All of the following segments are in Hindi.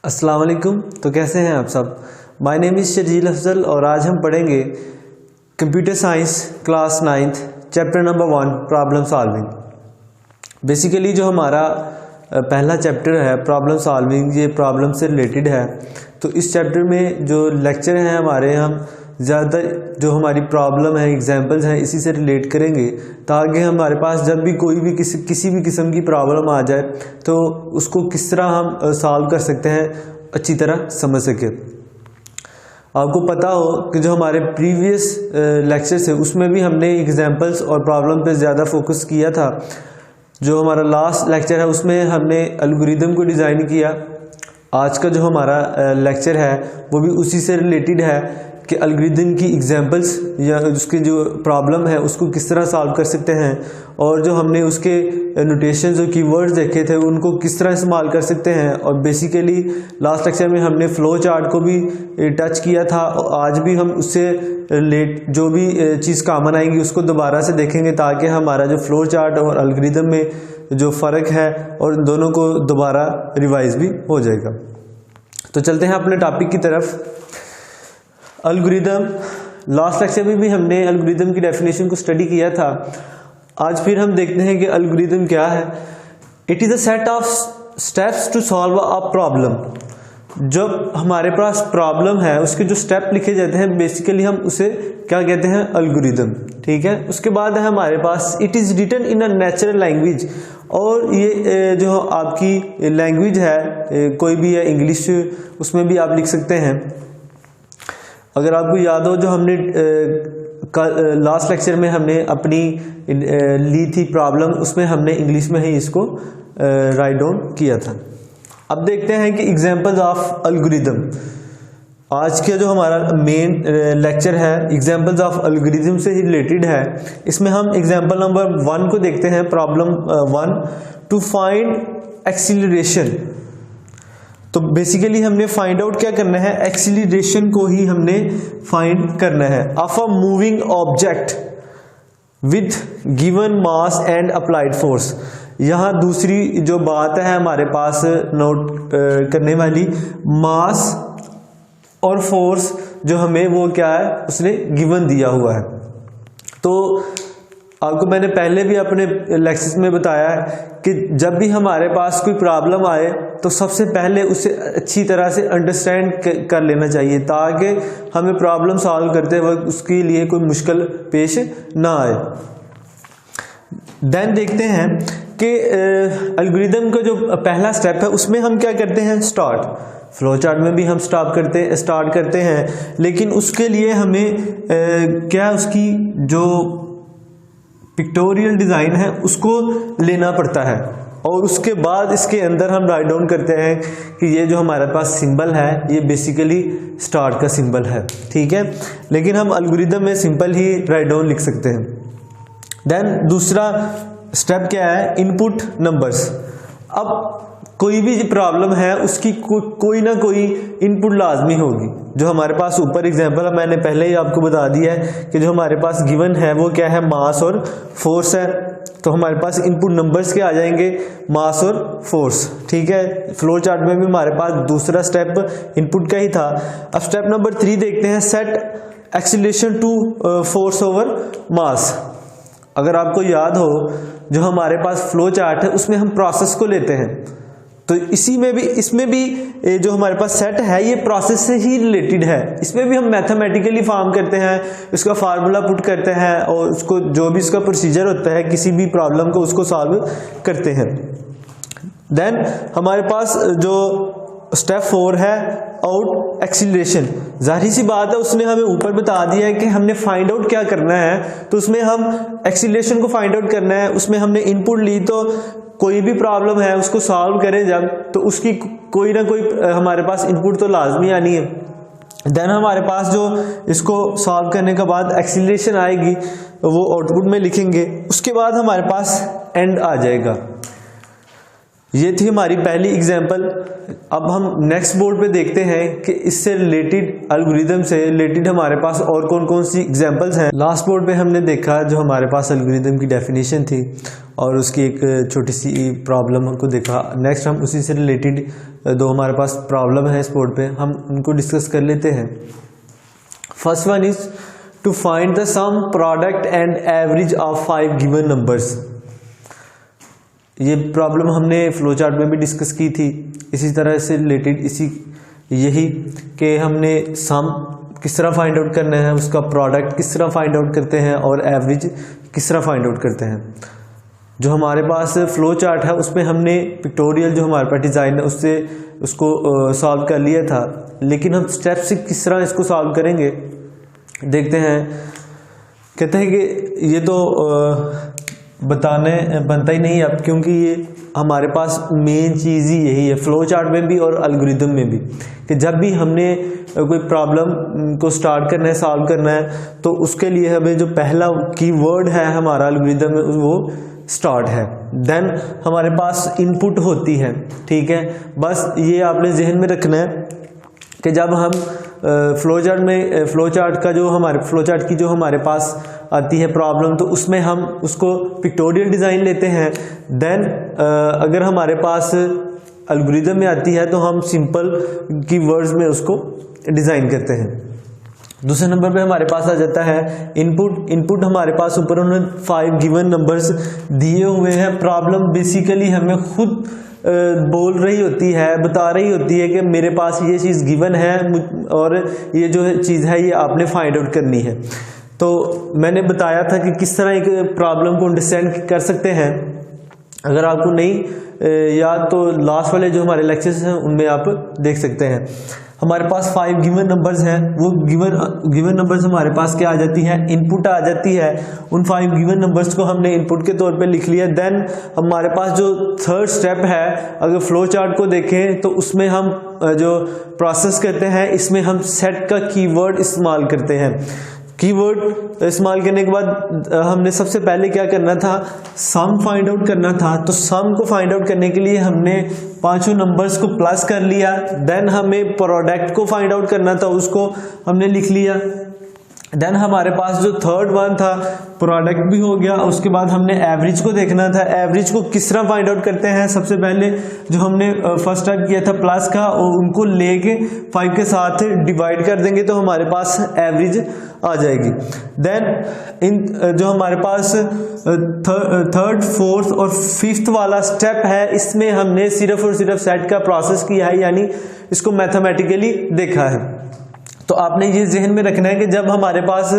अस्सलाम वालेकुम। तो कैसे हैं आप सब। My name is Sharjeel Afzal और आज हम पढ़ेंगे computer science class 9th chapter number 1 problem solving. Basically जो हमारा पहला चैप्टर है प्रॉब्लम सॉल्विंग, ये प्रॉब्लम से रिलेटेड है। तो इस चैप्टर में जो लेक्चर हैं हमारे, हम ज़्यादातर जो हमारी प्रॉब्लम है, एग्जांपल्स हैं, इसी से रिलेट करेंगे ताकि हमारे पास जब भी कोई भी किसी भी किस्म की प्रॉब्लम आ जाए तो उसको किस तरह हम सॉल्व कर सकते हैं अच्छी तरह समझ सके। आपको पता हो कि जो हमारे प्रीवियस लेक्चर्स है उसमें भी हमने एग्जांपल्स और प्रॉब्लम पे ज़्यादा फोकस किया था। जो हमारा लास्ट लेक्चर है उसमें हमने एल्गोरिदम को डिज़ाइन किया। आज का जो हमारा लेक्चर है वो भी उसी से रिलेटेड है कि एल्गोरिदम की एग्जांपल्स या उसकी जो प्रॉब्लम है उसको किस तरह सॉल्व कर सकते हैं, और जो हमने उसके नोटेशन जो कीवर्ड्स देखे थे उनको किस तरह इस्तेमाल कर सकते हैं। और बेसिकली लास्ट लेक्चर में हमने फ्लो चार्ट को भी टच किया था। आज भी हम उससे रिलेट जो भी चीज़ कॉमन आएंगी उसको दोबारा से देखेंगे ताकि हमारा जो फ्लो चार्ट और एल्गोरिदम में जो फ़र्क है और दोनों को दोबारा रिवाइज भी हो जाएगा। तो चलते हैं अपने टॉपिक की तरफ। एल्गोरिदम, लास्ट लेक्चर में भी हमने एल्गोरिदम की डेफिनेशन को स्टडी किया था। आज फिर हम देखते हैं कि एल्गोरिदम क्या है। It is a set of steps to solve a problem. जब हमारे पास प्रॉब्लम है उसके जो स्टेप लिखे जाते हैं बेसिकली हम उसे क्या कहते हैं, एल्गोरिदम। ठीक है। उसके बाद है हमारे पास it is written in a natural language, और ये जो आपकी लैंग्वेज है कोई भी है, इंग्लिश, उसमें भी आप लिख सकते हैं। अगर आपको याद हो जो हमने लास्ट लेक्चर में हमने अपनी ली थी प्रॉब्लम, उसमें हमने इंग्लिश में ही इसको राइट डाउन किया था। अब देखते हैं कि एग्जांपल्स ऑफ एल्गोरिदम। आज का जो हमारा मेन लेक्चर है एग्जांपल्स ऑफ एल्गोरिदम से ही रिलेटेड है। इसमें हम एग्जांपल नंबर 1 को देखते हैं। Problem 1, to find acceleration. तो बेसिकली हमने फाइंड आउट क्या करना है, एक्सीलरेशन को ही हमने फाइंड करना है of a moving object with given mass and applied force. यहाँ दूसरी जो बात है हमारे पास नोट करने वाली, मास और फोर्स जो हमें वो क्या है उसने गिवन दिया हुआ है। तो आपको मैंने पहले भी अपने लेक्चर्स में बताया है कि जब भी हमारे पास कोई प्रॉब्लम आए तो सबसे पहले उसे अच्छी तरह से अंडरस्टैंड कर लेना चाहिए ताकि हमें प्रॉब्लम सॉल्व करते वक्त उसके लिए कोई मुश्किल पेश ना आए। देन देखते हैं कि एल्गोरिदम का जो पहला स्टेप है उसमें हम क्या करते हैं, स्टार्ट। फ्लो चार्ट में भी हम स्टार्ट करते हैं, लेकिन उसके लिए हमें क्या उसकी जो पिक्टोरियल डिज़ाइन है उसको लेना पड़ता है, और उसके बाद इसके अंदर हम राइट डाउन करते हैं कि ये जो हमारे पास सिंबल है ये बेसिकली स्टार्ट का सिंबल है। ठीक है। लेकिन हम एल्गोरिदम में सिंपल ही राइट डाउन लिख सकते हैं। देन दूसरा स्टेप क्या है, इनपुट नंबर्स। अब कोई भी प्रॉब्लम है उसकी कोई ना कोई इनपुट लाजमी होगी। जो हमारे पास ऊपर एग्जांपल मैंने पहले ही आपको बता दिया है कि जो हमारे पास गिवन है वो क्या है, मास और फोर्स है। तो हमारे पास इनपुट नंबर्स के आ जाएंगे, मास और फोर्स। ठीक है। फ्लो चार्ट में भी हमारे पास दूसरा स्टेप इनपुट का ही था। अब स्टेप नंबर 3 देखते हैं, set acceleration to force over mass. अगर आपको याद हो जो हमारे पास फ्लो चार्ट है उसमें हम प्रोसेस को लेते हैं, तो इसमें भी जो हमारे पास सेट है ये प्रोसेस से ही रिलेटेड है। इसमें भी हम मैथमेटिकली फॉर्म करते हैं, इसका फार्मूला पुट करते हैं और उसको जो भी इसका प्रोसीजर होता है किसी भी प्रॉब्लम को उसको सॉल्व करते हैं। देन हमारे पास जो स्टेप 4 है, आउट एक्सीलरेशन। जाहिर सी बात है उसने हमें ऊपर बता दिया है कि हमने फाइंड आउट क्या करना है, तो उसमें हम एक्सीलरेशन को फाइंड आउट करना है। उसमें हमने इनपुट ली, तो कोई भी प्रॉब्लम है उसको सॉल्व करें जब, तो उसकी कोई ना कोई हमारे पास इनपुट तो लाजमी आनी है। देन हमारे पास जो इसको सॉल्व करने के बाद एक्सीलरेशन आएगी वो आउटपुट में लिखेंगे। उसके बाद हमारे पास एंड आ जाएगा। ये थी हमारी पहली एग्जांपल। अब हम नेक्स्ट बोर्ड पे देखते हैं कि इससे रिलेटेड, एल्गोरिदम से रिलेटेड हमारे पास और कौन कौन सी एग्जांपल्स हैं। लास्ट बोर्ड पे हमने देखा जो हमारे पास एल्गोरिदम की डेफिनेशन थी और उसकी एक छोटी सी प्रॉब्लम को देखा। नेक्स्ट हम उसी से रिलेटेड दो हमारे पास प्रॉब्लम है इस बोर्ड पे, हम उनको डिस्कस कर लेते हैं। First one is to find the sum product and average of 5 given numbers. ये प्रॉब्लम हमने फ्लो चार्ट में भी डिस्कस की थी, इसी तरह से रिलेटेड यही कि हमने सम किस तरह फाइंड आउट करना है, उसका प्रोडक्ट किस तरह फाइंड आउट करते हैं और एवरेज किस तरह फाइंड आउट करते हैं। जो हमारे पास फ्लो चार्ट है उसमें हमने पिक्टोरियल जो हमारे पास डिज़ाइन है उससे उसको सॉल्व कर लिया था, लेकिन हम स्टेप से किस तरह इसको सॉल्व करेंगे देखते हैं। कहते हैं कि ये तो बताने बनता ही नहीं अब, क्योंकि ये हमारे पास मेन चीज़ ही यही है फ्लो चार्ट में भी और एल्गोरिथम में भी, कि जब भी हमने कोई प्रॉब्लम को स्टार्ट करना है, सॉल्व करना है, तो उसके लिए हमें जो पहला कीवर्ड है हमारा एल्गोरिथम में वो स्टार्ट है, देन हमारे पास इनपुट होती है। ठीक है, बस ये आपने जहन में रखना है कि जब हम फ्लो चार्ट की जो हमारे पास आती है प्रॉब्लम, तो उसमें हम उसको पिक्टोरियल डिज़ाइन लेते हैं। देन अगर हमारे पास एल्गोरिथम में आती है तो हम सिंपल कीवर्ड्स में उसको डिज़ाइन करते हैं। दूसरे नंबर पे हमारे पास आ जाता है इनपुट हमारे पास ऊपर उन्होंने 5 गिवन नंबर्स दिए हुए हैं। प्रॉब्लम बेसिकली हमें खुद बोल रही होती है, बता रही होती है कि मेरे पास ये चीज़ गिवन है और ये जो चीज़ है ये आपने फाइंड आउट करनी है। तो मैंने बताया था कि किस तरह एक प्रॉब्लम को अंडरस्टैंड कर सकते हैं। अगर आपको नहीं याद तो लास्ट वाले जो हमारे लेक्चर्स हैं उनमें आप देख सकते हैं। हमारे पास 5 गिवन नंबर्स हैं, वो गिवन नंबर्स हमारे पास क्या आ जाती है, इनपुट आ जाती है। उन 5 गिवन नंबर्स को हमने इनपुट के तौर पे लिख लिया। देन हमारे पास जो थर्ड स्टेप है, अगर फ्लो चार्ट को देखें तो उसमें हम जो प्रोसेस करते हैं इसमें हम सेट का कीवर्ड इस्तेमाल करते हैं। कीवर्ड इस्तेमाल करने के बाद हमने सबसे पहले क्या करना था, सम फाइंड आउट करना था। तो सम को फाइंड आउट करने के लिए हमने पांचों नंबर्स को प्लस कर लिया। देन हमें प्रोडक्ट को फाइंड आउट करना था, उसको हमने लिख लिया। देन हमारे पास जो थर्ड वन था प्रोडक्ट भी हो गया। उसके बाद हमने एवरेज को देखना था। एवरेज को किस तरह फाइंड आउट करते हैं, सबसे पहले जो हमने फर्स्ट टाइप किया था प्लस का, और उनको लेके 5 के साथ डिवाइड कर देंगे तो हमारे पास एवरेज आ जाएगी। देन जो हमारे पास थर्ड, फोर्थ और फिफ्थ वाला स्टेप है, इसमें हमने सिर्फ और सिर्फ सेट का प्रोसेस किया है, यानी इसको मैथमेटिकली देखा है। तो आपने ये जहन में रखना है कि जब हमारे पास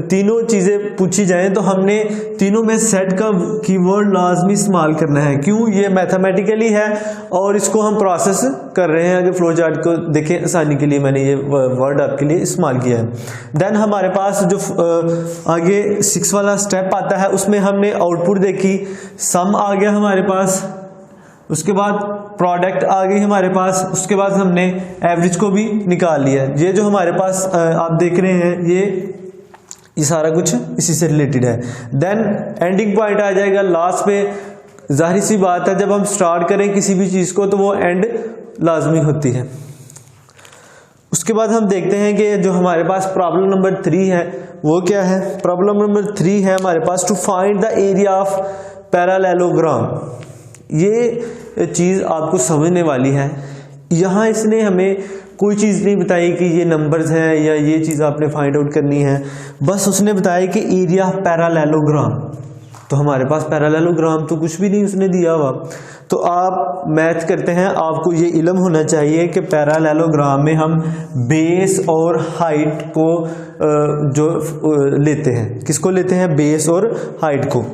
तीनों चीज़ें पूछी जाएं तो हमने तीनों में सेट का कीवर्ड लाजमी इस्तेमाल करना है। क्यों, ये मैथमेटिकली है और इसको हम प्रोसेस कर रहे हैं। अगर फ्लो चार्ट को देखें आसानी के लिए मैंने ये वर्ड आपके लिए इस्तेमाल किया है। देन हमारे पास जो आगे 6 वाला स्टेप आता है उसमें हमने आउटपुट देखी, सम आ गया हमारे पास, उसके बाद प्रोडक्ट आ गई हमारे पास, उसके बाद हमने एवरेज को भी निकाल लिया। ये जो हमारे पास आप देख रहे हैं ये सारा कुछ इसी से रिलेटेड है। देन एंडिंग पॉइंट आ जाएगा लास्ट पे। जाहिर सी बात है जब हम स्टार्ट करें किसी भी चीज़ को तो वो एंड लाजमी होती है। उसके बाद हम देखते हैं कि जो हमारे पास प्रॉब्लम नंबर 3 है वो क्या है। प्रॉब्लम नंबर 3 है हमारे पास to find the area of parallelogram. ये चीज़ आपको समझने वाली है। यहाँ इसने हमें कोई चीज़ नहीं बताई कि ये नंबर्स हैं या ये चीज़ आपने फाइंड आउट करनी है, बस उसने बताया कि एरिया पैरेललोग्राम। तो हमारे पास पैरेललोग्राम तो कुछ भी नहीं उसने दिया हुआ। तो आप मैथ करते हैं, आपको ये इल्म होना चाहिए कि पैरेललोग्राम में हम बेस और हाइट को जो लेते हैं, किसको लेते हैं, बेस और हाइट को।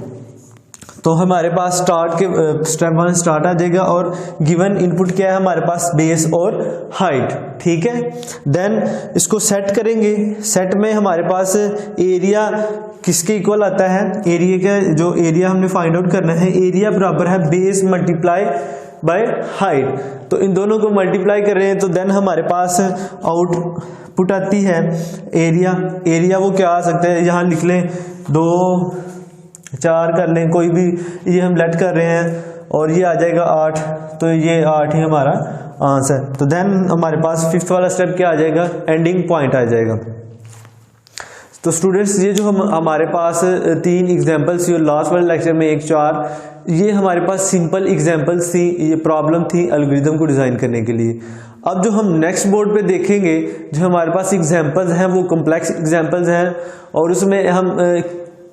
तो हमारे पास स्टेप 1 स्टार्ट आ जाएगा और गिवन इनपुट क्या है हमारे पास, बेस और हाइट। ठीक है, देन इसको सेट करेंगे। सेट में हमारे पास एरिया किसके इक्वल आता है, एरिया का जो एरिया हमने फाइंड आउट करना है, एरिया बराबर है बेस मल्टीप्लाई बाय हाइट। तो इन दोनों को मल्टीप्लाई कर रहे हैं तो देन हमारे पास आउटपुट आती है एरिया वो क्या आ सकता है, यहाँ लिख लें 2 4 कर लें, कोई भी, ये हम लेट कर रहे हैं और ये आ जाएगा 8। तो ये 8 ही हमारा आंसर। तो देन हमारे पास 5th वाला स्टेप क्या आ जाएगा, एंडिंग पॉइंट आ जाएगा। तो स्टूडेंट्स ये जो हमारे पास 3 एग्जांपल्स, ये लास्ट वाले लेक्चर में 1 4 ये हमारे पास सिंपल एग्जांपल्स थी, ये प्रॉब्लम थी एल्गोरिदम को डिज़ाइन करने के लिए। अब जो हम नेक्स्ट बोर्ड पे देखेंगे, जो हमारे पास एग्जांपल्स हैं वो कॉम्प्लेक्स एग्जांपल्स हैं, और उसमें हम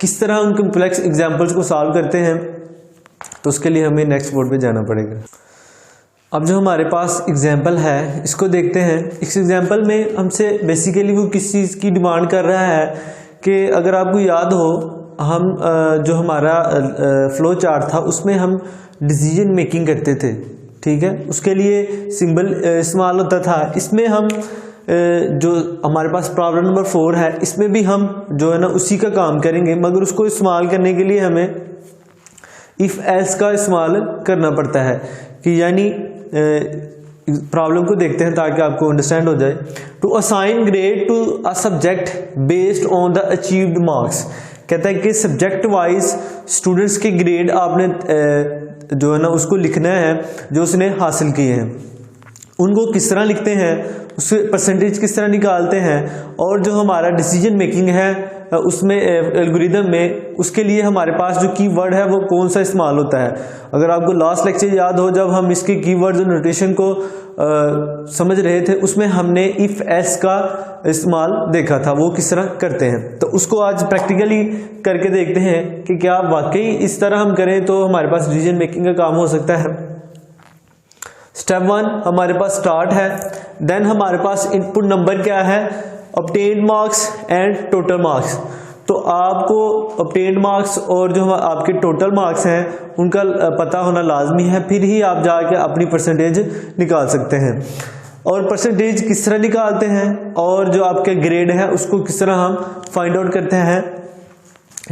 किस तरह उन कॉम्प्लेक्स एग्जांपल्स को सॉल्व करते हैं, तो उसके लिए हमें नेक्स्ट बोर्ड पे जाना पड़ेगा। अब जो हमारे पास एग्जाम्पल है इसको देखते हैं। इस एग्जाम्पल में हमसे बेसिकली वो किस चीज़ की डिमांड कर रहा है कि अगर आपको याद हो, हम जो हमारा फ्लो चार्ट था उसमें हम डिसीजन मेकिंग करते थे, ठीक है, उसके लिए सिंबल इस्तेमाल होता था। इसमें हम जो हमारे पास प्रॉब्लम नंबर 4 है, इसमें भी हम जो है ना उसी का काम करेंगे, मगर उसको इस्तेमाल करने के लिए हमें इफ़ एल्स का इस्तेमाल करना पड़ता है। कि यानी प्रॉब्लम को देखते हैं ताकि आपको अंडरस्टैंड हो जाए। To assign grade to a subject based on the achieved marks, कहता है कि सब्जेक्ट वाइज स्टूडेंट्स के ग्रेड आपने जो है ना उसको लिखना है जो उसने हासिल किए हैं। उनको किस तरह लिखते हैं, उसके परसेंटेज किस तरह निकालते हैं, और जो हमारा डिसीजन मेकिंग है उसमें एल्गोरिदम में, उसके लिए हमारे पास जो कीवर्ड है वो कौन सा इस्तेमाल होता है। अगर आपको लास्ट लेक्चर याद हो, जब हम इसके कीवर्ड्स और नोटेशन को समझ रहे थे, उसमें हमने इफ एल्स का इस्तेमाल देखा था, वो किस तरह करते हैं। तो उसको आज प्रैक्टिकली करके देखते हैं कि क्या वाकई इस तरह हम करें तो हमारे पास डिसीजन मेकिंग का काम हो सकता है। स्टेप 1 हमारे पास स्टार्ट है, देन हमारे पास इनपुट नंबर क्या है, obtained marks and total marks. तो आपको ऑब्टेन्ड मार्क्स और जो आपके टोटल मार्क्स हैं उनका पता होना लाजमी है, फिर ही आप जाके अपनी परसेंटेज निकाल सकते हैं। और परसेंटेज किस तरह निकालते हैं और जो आपके ग्रेड है उसको किस तरह हम फाइंड आउट करते हैं,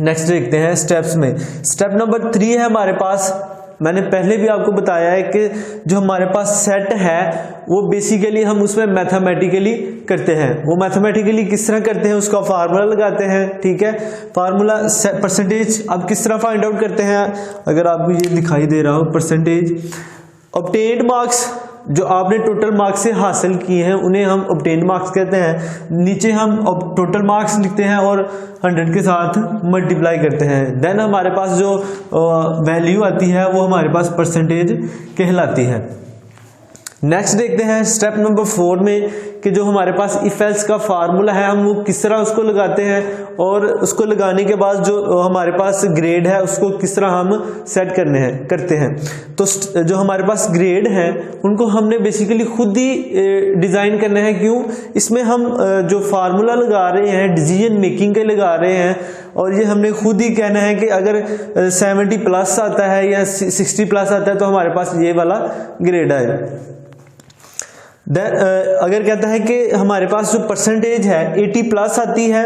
नेक्स्ट देखते हैं स्टेप्स में। स्टेप नंबर 3 है हमारे पास, मैंने पहले भी आपको बताया है कि जो हमारे पास सेट है वो बेसिकली हम उसमें मैथमेटिकली करते हैं। वो मैथमेटिकली किस तरह करते हैं, उसका फार्मूला लगाते हैं, ठीक है। फार्मूला परसेंटेज अब किस तरह फाइंड आउट करते हैं, अगर आपको ये दिखाई दे रहा हो परसेंटेज, ऑब्टेन्ड मार्क्स जो आपने टोटल मार्क्स से हासिल किए हैं उन्हें हम ऑब्टेन्ड मार्क्स कहते हैं। नीचे हम टोटल मार्क्स लिखते हैं और 100 के साथ मल्टीप्लाई करते हैं। देन हमारे पास जो वैल्यू आती है वो हमारे पास परसेंटेज कहलाती है। नेक्स्ट देखते हैं स्टेप नंबर 4 में कि जो हमारे पास इफ एल्स का फार्मूला है हम वो किस तरह उसको लगाते हैं, और उसको लगाने के बाद जो हमारे पास ग्रेड है उसको किस तरह हम सेट करते हैं। तो जो हमारे पास ग्रेड है उनको हमने बेसिकली खुद ही डिज़ाइन करना है। क्यों, इसमें हम जो फार्मूला लगा रहे हैं डिसीजन मेकिंग के लगा रहे हैं, और ये हमने खुद ही कहना है कि अगर 70 प्लस आता है या 60 प्लस आता है तो हमारे पास ये वाला ग्रेड आए। अगर कहता है कि हमारे पास जो परसेंटेज है 80 प्लस आती है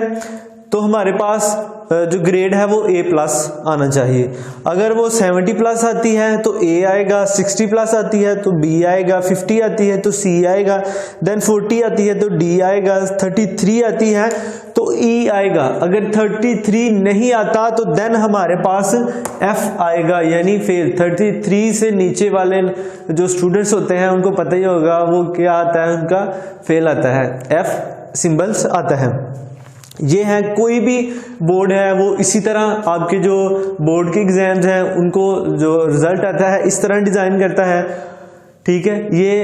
तो हमारे पास जो ग्रेड है वो A प्लस आना चाहिए। अगर वो 70 प्लस आती है तो A आएगा, 60 प्लस आती है तो B आएगा, 50 आती है तो C आएगा, देन 40 आती है तो D आएगा, 33 आती है तो E आएगा। अगर 33 नहीं आता तो देन हमारे पास F आएगा, यानी फेल। 33 से नीचे वाले जो स्टूडेंट्स होते हैं उनको पता ही होगा वो क्या आता है, उनका फेल आता है, F सिंबल्स आता है। ये है, कोई भी बोर्ड है वो इसी तरह आपके जो बोर्ड के एग्जाम्स हैं उनको जो रिजल्ट आता है इस तरह डिज़ाइन करता है, ठीक है। ये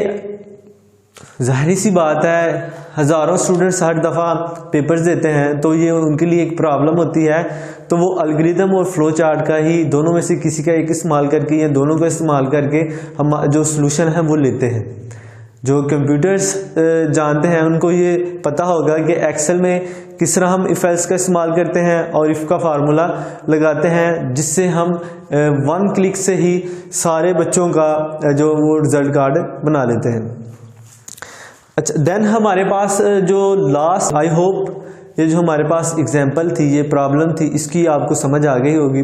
जाहिर सी बात है, हज़ारों स्टूडेंट्स हर दफ़ा पेपर्स देते हैं तो ये उनके लिए एक प्रॉब्लम होती है। तो वो एल्गोरिदम और फ्लो चार्ट का ही दोनों में से किसी का एक इस्तेमाल करके या दोनों का इस्तेमाल करके हम जो सलूशन है वो लेते हैं। जो कंप्यूटर्स जानते हैं उनको ये पता होगा कि एक्सेल में किस तरह हम इफ एल्स का इस्तेमाल करते हैं और इफ का फार्मूला लगाते हैं, जिससे हम 1 क्लिक से ही सारे बच्चों का जो वो रिजल्ट कार्ड बना लेते हैं। अच्छा, देन हमारे पास जो लास्ट, आई होप ये जो हमारे पास एग्जाम्पल थी, ये प्रॉब्लम थी, इसकी आपको समझ आ गई होगी।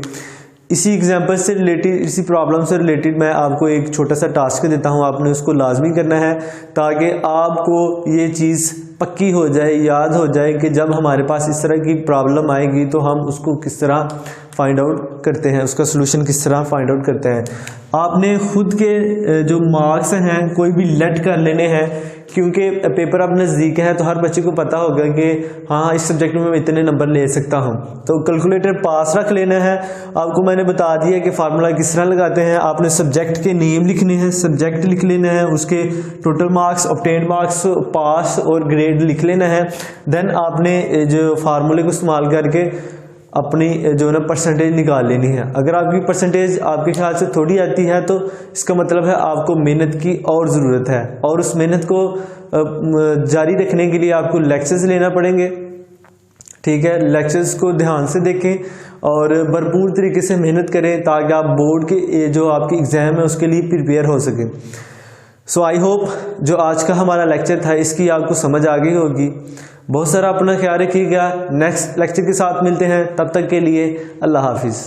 इसी एग्जाम्पल से रिलेटेड, इसी प्रॉब्लम से रिलेटेड मैं आपको एक छोटा सा टास्क देता हूँ, आपने उसको लाजमी करना है ताकि आपको ये चीज़ पक्की हो जाए, याद हो जाए कि जब हमारे पास इस तरह की प्रॉब्लम आएगी तो हम उसको किस तरह फाइंड आउट करते हैं, उसका सोल्यूशन किस तरह फाइंड आउट करते हैं। आपने खुद के जो मार्क्स हैं कोई भी लेट कर लेने हैं, क्योंकि पेपर अब नज़दीक है तो हर बच्चे को पता होगा कि हाँ इस सब्जेक्ट में मैं इतने नंबर ले सकता हूँ, तो कैलकुलेटर पास रख लेना है। आपको मैंने बता दिया कि फार्मूला किस तरह लगाते हैं। आपने सब्जेक्ट के नेम लिखने हैं, सब्जेक्ट लिख लेना है, उसके टोटल मार्क्स, ऑब्टेन्ड मार्क्स, पास और ग्रेड लिख लेना है। देन आपने जो फार्मूले को इस्तेमाल करके अपनी जो है ना परसेंटेज निकाल लेनी है। अगर आपकी परसेंटेज आपके ख्याल से थोड़ी आती है तो इसका मतलब है आपको मेहनत की और ज़रूरत है, और उस मेहनत को जारी रखने के लिए आपको लेक्चर्स लेना पड़ेंगे। ठीक है, लेक्चर्स को ध्यान से देखें और भरपूर तरीके से मेहनत करें ताकि आप बोर्ड के जो आपकी एग्ज़ाम है उसके लिए प्रिपेयर हो सकें। सो आई होप जो आज का हमारा लेक्चर था इसकी आपको समझ आ गई होगी। बहुत सारा अपना ख्याल रखिएगा। नेक्स्ट लेक्चर के साथ मिलते हैं, तब तक के लिए अल्लाह हाफिज़।